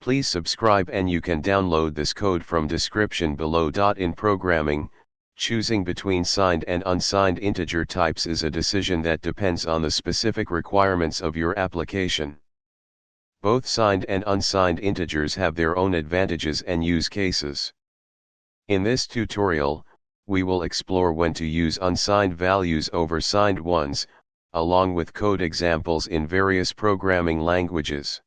Please subscribe and you can download this code from description below. In programming, choosing between signed and unsigned integer types is a decision that depends on the specific requirements of your application. Both signed and unsigned integers have their own advantages and use cases. In this tutorial, we will explore when to use unsigned values over signed ones, along with code examples in various programming languages.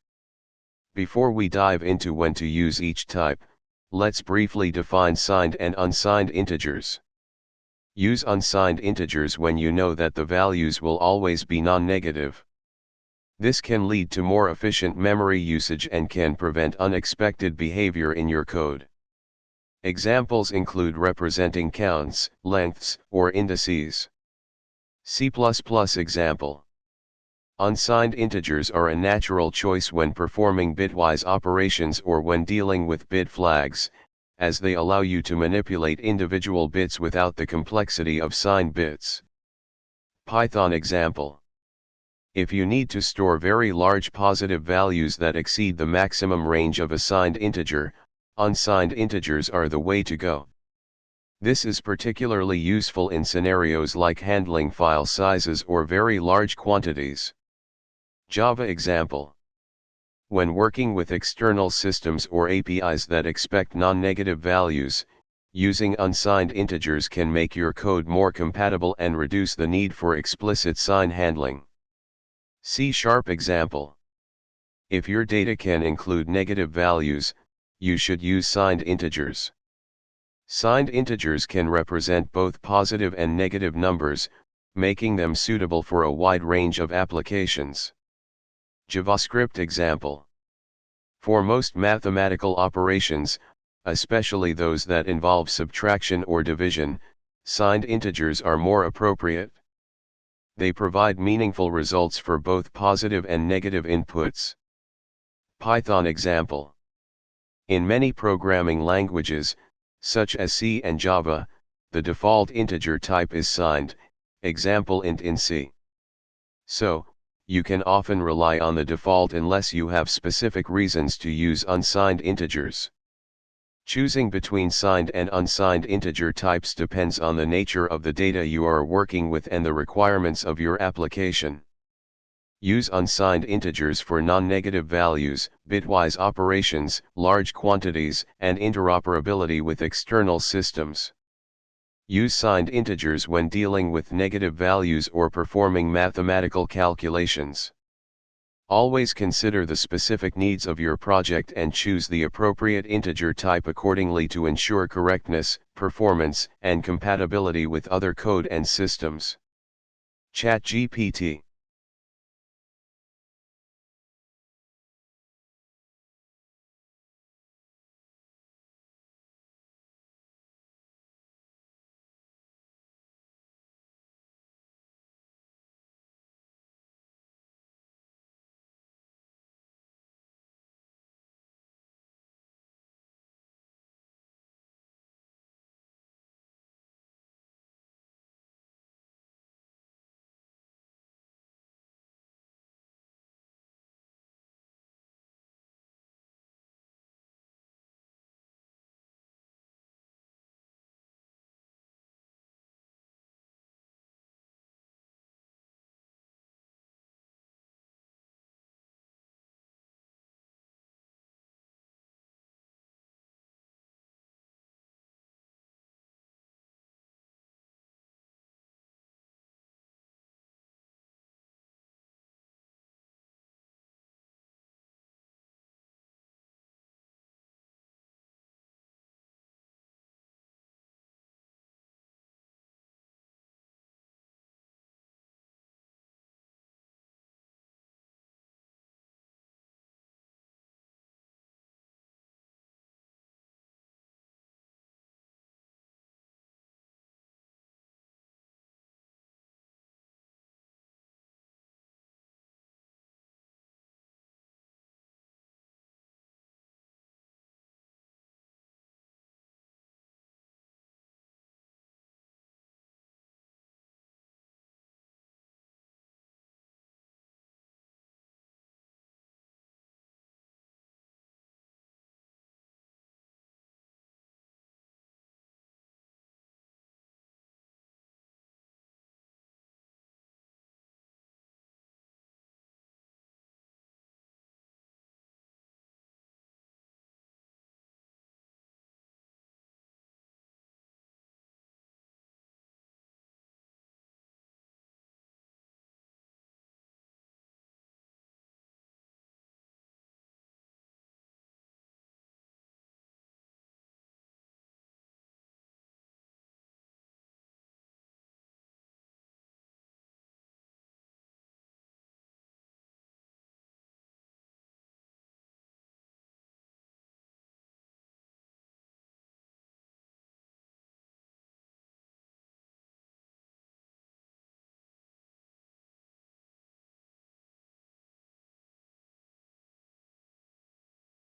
Before we dive into when to use each type, let's briefly define signed and unsigned integers. Use unsigned integers when you know that the values will always be non-negative. This can lead to more efficient memory usage and can prevent unexpected behavior in your code. Examples include representing counts, lengths, or indices. C++ example. Unsigned integers are a natural choice when performing bitwise operations or when dealing with bit flags, as they allow you to manipulate individual bits without the complexity of signed bits. Python example. If you need to store very large positive values that exceed the maximum range of a signed integer, unsigned integers are the way to go. This is particularly useful in scenarios like handling file sizes or very large quantities. Java example. When working with external systems or APIs that expect non-negative values, using unsigned integers can make your code more compatible and reduce the need for explicit sign handling. C# example. If your data can include negative values, you should use signed integers. Signed integers can represent both positive and negative numbers, making them suitable for a wide range of applications. JavaScript example. For most mathematical operations, especially those that involve subtraction or division, signed integers are more appropriate. They provide meaningful results for both positive and negative inputs. Python example. In many programming languages, such as C and Java, the default integer type is signed, example int in C. So, you can often rely on the default unless you have specific reasons to use unsigned integers. Choosing between signed and unsigned integer types depends on the nature of the data you are working with and the requirements of your application. Use unsigned integers for non-negative values, bitwise operations, large quantities, and interoperability with external systems. Use signed integers when dealing with negative values or performing mathematical calculations. Always consider the specific needs of your project and choose the appropriate integer type accordingly to ensure correctness, performance, and compatibility with other code and systems. ChatGPT.